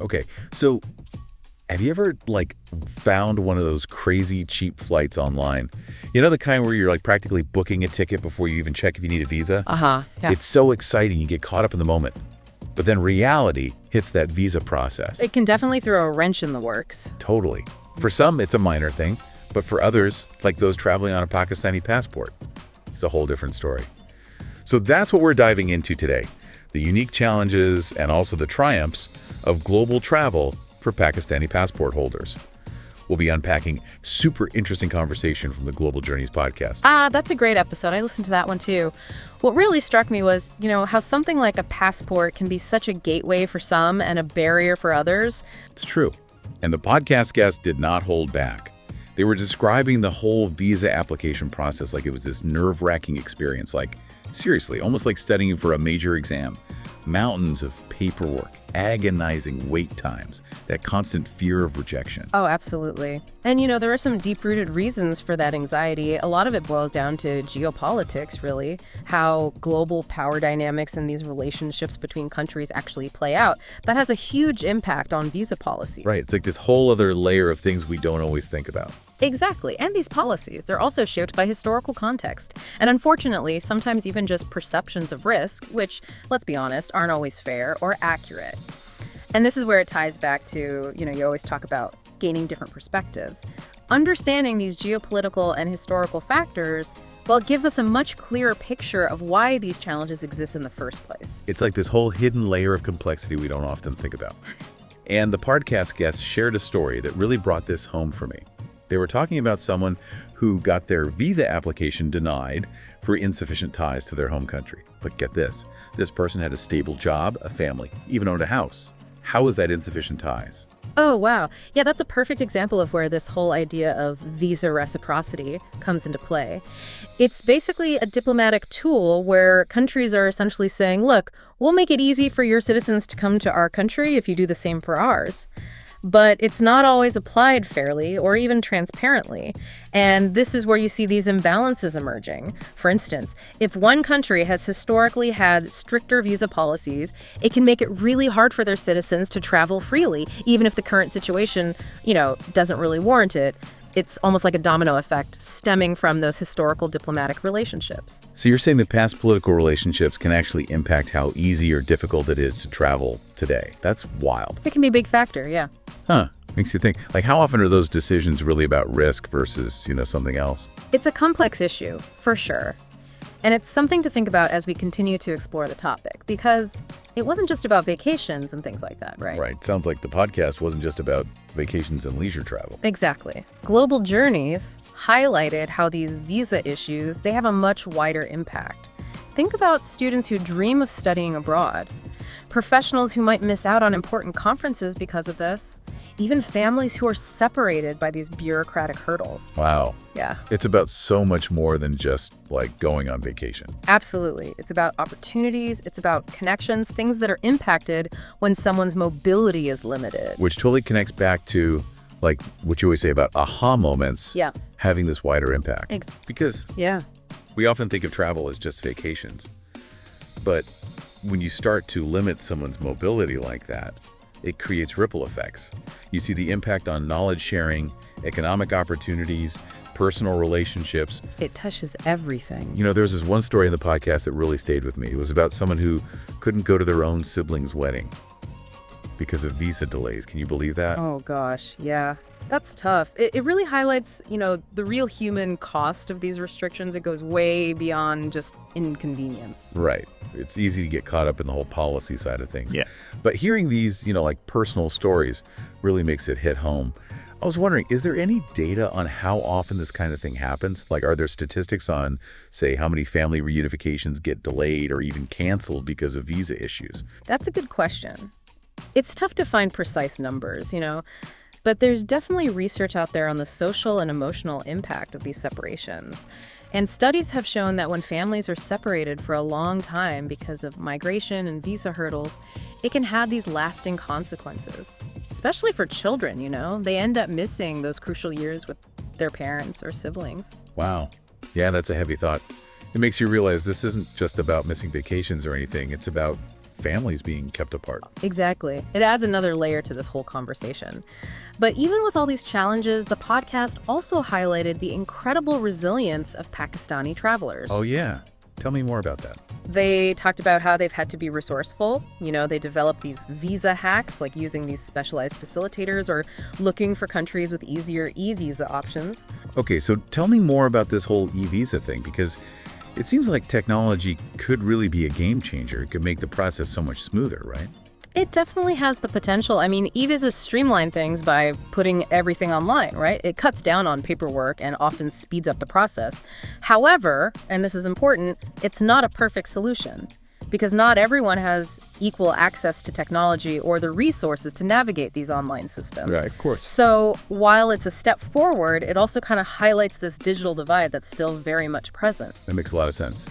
Okay, so have you ever, found one of those crazy cheap flights online? You know, the kind where you're, practically booking a ticket before you even check if you need a visa? Uh-huh. Yeah. It's so exciting, you get caught up in the moment. But then reality hits that visa process. It can definitely throw a wrench in the works. Totally. For some, it's a minor thing. But for others, like those traveling on a Pakistani passport, it's a whole different story. So that's what we're diving into today. The unique challenges and also the triumphs of global travel for Pakistani passport holders. We'll be unpacking super interesting conversation from the Global Journeys podcast. That's a great episode. I listened to that one too. What really struck me was, how something like a passport can be such a gateway for some and a barrier for others. It's true. And the podcast guests did not hold back. They were describing the whole visa application process like it was this nerve-wracking experience, seriously, almost like studying for a major exam. Mountains of paperwork, agonizing wait times, that constant fear of rejection. Oh, absolutely. And, there are some deep-rooted reasons for that anxiety. A lot of it boils down to geopolitics, really, how global power dynamics and these relationships between countries actually play out. That has a huge impact on visa policies. Right. It's like this whole other layer of things we don't always think about. Exactly. And these policies, they're also shaped by historical context. And unfortunately, sometimes even just perceptions of risk, which, let's be honest, aren't always fair or accurate. And this is where it ties back to, you always talk about gaining different perspectives. Understanding these geopolitical and historical factors, well, it gives us a much clearer picture of why these challenges exist in the first place. It's like this whole hidden layer of complexity we don't often think about. And the podcast guests shared a story that really brought this home for me. They were talking about someone who got their visa application denied for insufficient ties to their home country. But get this person had a stable job, a family, even owned a house. How is that insufficient ties? Oh, wow. Yeah, that's a perfect example of where this whole idea of visa reciprocity comes into play. It's basically a diplomatic tool where countries are essentially saying, look, we'll make it easy for your citizens to come to our country if you do the same for ours. But it's not always applied fairly or even transparently. And this is where you see these imbalances emerging. For instance, if one country has historically had stricter visa policies, it can make it really hard for their citizens to travel freely, even if the current situation, doesn't really warrant it. It's almost like a domino effect stemming from those historical diplomatic relationships. So you're saying that past political relationships can actually impact how easy or difficult it is to travel today. That's wild. It can be a big factor, yeah. Huh. Makes you think, how often are those decisions really about risk versus, something else? It's a complex issue, for sure. And it's something to think about as we continue to explore the topic, because it wasn't just about vacations and things like that, right? Right. Sounds like the podcast wasn't just about vacations and leisure travel. Exactly. Global Journeys highlighted how these visa issues, they have a much wider impact. Think about students who dream of studying abroad, professionals who might miss out on important conferences because of this, even families who are separated by these bureaucratic hurdles. Wow. Yeah. It's about so much more than just going on vacation. Absolutely. It's about opportunities. It's about connections, things that are impacted when someone's mobility is limited. Which totally connects back to what you always say about aha moments. Yeah. Having this wider impact. Because yeah. We often think of travel as just vacations. But when you start to limit someone's mobility like that, it creates ripple effects. You see the impact on knowledge sharing, economic opportunities, personal relationships. It touches everything. There was this one story in the podcast that really stayed with me. It was about someone who couldn't go to their own sibling's wedding because of visa delays. Can you believe that? Oh, gosh. Yeah. That's tough. It really highlights, the real human cost of these restrictions. It goes way beyond just inconvenience. Right. It's easy to get caught up in the whole policy side of things. Yeah. But hearing these, personal stories really makes it hit home. I was wondering, is there any data on how often this kind of thing happens? Are there statistics on, say, how many family reunifications get delayed or even canceled because of visa issues? That's a good question. It's tough to find precise numbers, but there's definitely research out there on the social and emotional impact of these separations. And studies have shown that when families are separated for a long time because of migration and visa hurdles, it can have these lasting consequences, especially for children, They end up missing those crucial years with their parents or siblings. Wow. Yeah, that's a heavy thought. It makes you realize this isn't just about missing vacations or anything. It's about families being kept apart. Exactly. It adds another layer to this whole conversation. But even with all these challenges, the podcast also highlighted the incredible resilience of Pakistani travelers. Oh, yeah. Tell me more about that. They talked about how they've had to be resourceful. They developed these visa hacks, like using these specialized facilitators or looking for countries with easier e-visa options. Okay, so tell me more about this whole e-visa thing, because it seems like technology could really be a game changer. It could make the process so much smoother, right? It definitely has the potential. I mean, e-visas streamline things by putting everything online, right? It cuts down on paperwork and often speeds up the process. However, and this is important, it's not a perfect solution because not everyone has equal access to technology or the resources to navigate these online systems. Right, of course. So while it's a step forward, it also kind of highlights this digital divide that's still very much present. That makes a lot of sense.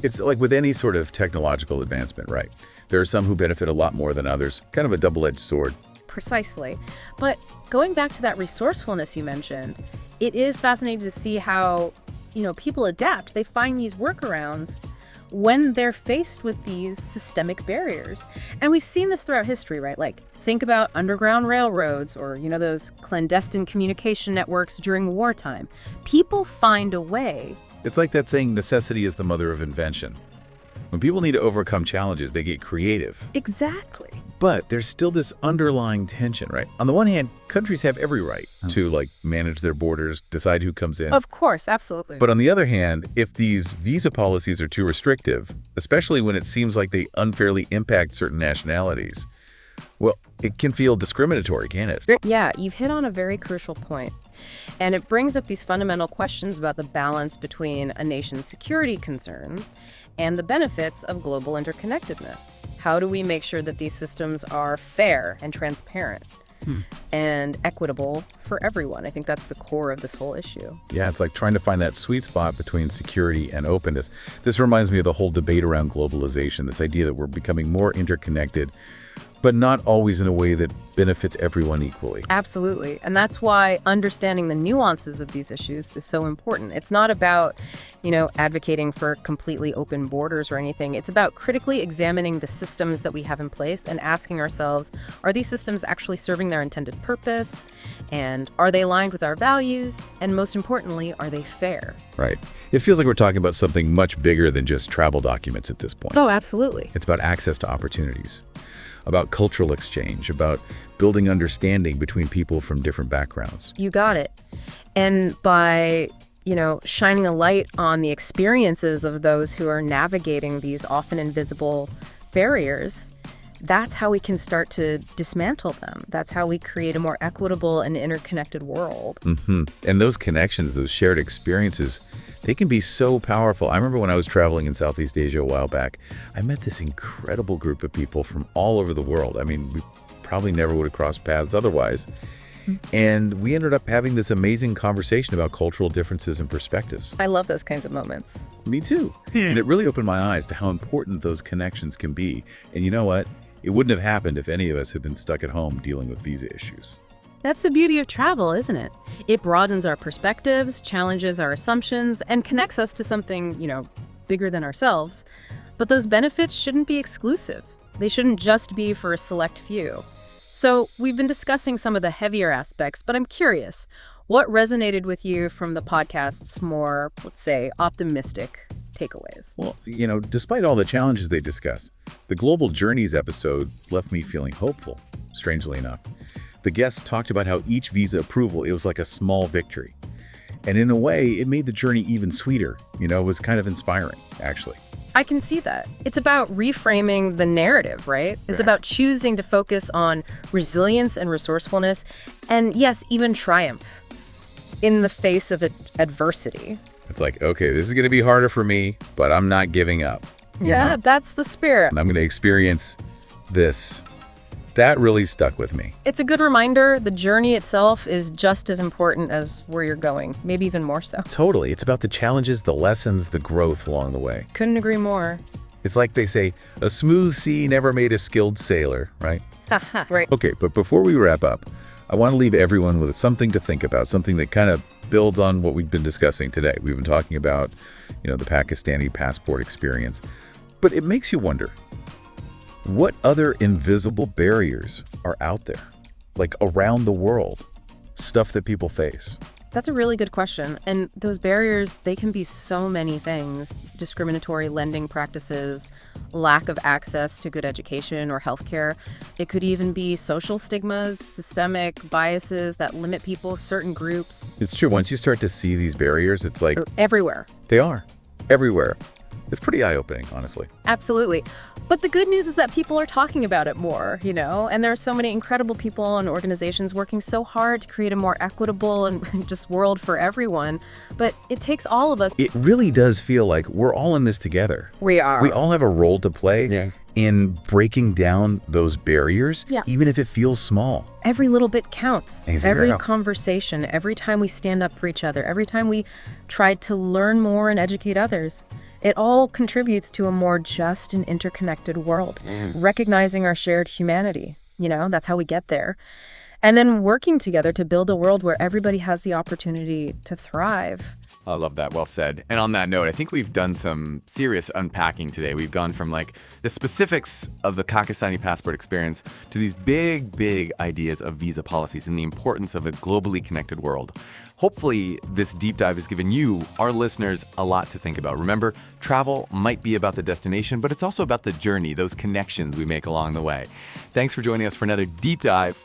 It's like with any sort of technological advancement, right? There are some who benefit a lot more than others, kind of a double-edged sword. Precisely. But going back to that resourcefulness you mentioned, it is fascinating to see how, people adapt. They find these workarounds when they're faced with these systemic barriers. And we've seen this throughout history, right? Like, think about underground railroads or, those clandestine communication networks during wartime. People find a way. It's like that saying, necessity is the mother of invention. When people need to overcome challenges, they get creative. Exactly. But there's still this underlying tension, right? On the one hand, countries have every right to manage their borders, decide who comes in. Of course, absolutely. But on the other hand, if these visa policies are too restrictive, especially when it seems like they unfairly impact certain nationalities, well, it can feel discriminatory, can't it? Yeah, you've hit on a very crucial point. And it brings up these fundamental questions about the balance between a nation's security concerns and the benefits of global interconnectedness. How do we make sure that these systems are fair and transparent and equitable for everyone? I think that's the core of this whole issue. Yeah, it's like trying to find that sweet spot between security and openness. This reminds me of the whole debate around globalization, this idea that we're becoming more interconnected, but not always in a way that benefits everyone equally. Absolutely. And that's why understanding the nuances of these issues is so important. It's not about, advocating for completely open borders or anything. It's about critically examining the systems that we have in place and asking ourselves, are these systems actually serving their intended purpose? And are they aligned with our values? And most importantly, are they fair? Right. It feels like we're talking about something much bigger than just travel documents at this point. Oh, absolutely. It's about access to opportunities, about cultural exchange, about building understanding between people from different backgrounds. You got it. And by, shining a light on the experiences of those who are navigating these often invisible barriers, that's how we can start to dismantle them. That's how we create a more equitable and interconnected world. And those connections, those shared experiences, they can be so powerful. I remember when I was traveling in Southeast Asia a while back, I met this incredible group of people from all over the world. I mean, we probably never would have crossed paths otherwise. And we ended up having this amazing conversation about cultural differences and perspectives. I love those kinds of moments. Me too. And it really opened my eyes to how important those connections can be. And you know what? It wouldn't have happened if any of us had been stuck at home dealing with visa issues. That's the beauty of travel, isn't it? It broadens our perspectives, challenges our assumptions, and connects us to something, bigger than ourselves. But those benefits shouldn't be exclusive. They shouldn't just be for a select few. So we've been discussing some of the heavier aspects, but I'm curious, what resonated with you from the podcast's more, let's say, optimistic takeaways? Well, despite all the challenges they discuss, the Global Journeys episode left me feeling hopeful, strangely enough. The guests talked about how each visa approval, it was like a small victory. And in a way, it made the journey even sweeter. It was kind of inspiring, actually. I can see that. It's about reframing the narrative, right? It's about choosing to focus on resilience and resourcefulness, and yes, even triumph in the face of adversity. It's like, okay, this is going to be harder for me, but I'm not giving up. Yeah, that's the spirit. And I'm going to experience this. That really stuck with me. It's a good reminder the journey itself is just as important as where you're going, maybe even more so. Totally. It's about the challenges, the lessons, the growth along the way. Couldn't agree more. It's like they say, a smooth sea never made a skilled sailor, right? Right. Okay, but before we wrap up, I want to leave everyone with something to think about, something that kind of builds on what we've been discussing today. We've been talking about, the Pakistani passport experience, but it makes you wonder, What other invisible barriers are out there, like around the world, stuff that people face? That's a really good question. And those barriers, they can be so many things. Discriminatory lending practices, lack of access to good education or healthcare. It could even be social stigmas, systemic biases that limit people, certain groups. It's true. Once you start to see these barriers, it's like Everywhere. they are everywhere. It's pretty eye-opening, honestly. Absolutely. But the good news is that people are talking about it more, and there are so many incredible people and organizations working so hard to create a more equitable and just world for everyone. But it takes all of us. It really does feel like we're all in this together. We are. We all have a role to play in breaking down those barriers, even if it feels small. Every little bit counts. Exactly. Every conversation, every time we stand up for each other, every time we try to learn more and educate others. It all contributes to a more just and interconnected world, recognizing our shared humanity. That's how we get there. And then working together to build a world where everybody has the opportunity to thrive. I love that. Well said. And on that note, I think we've done some serious unpacking today. We've gone from the specifics of the Pakistani passport experience to these big ideas of visa policies and the importance of a globally connected world. Hopefully, this deep dive has given you, our listeners, a lot to think about. Remember, travel might be about the destination, but it's also about the journey, those connections we make along the way. Thanks for joining us for another deep dive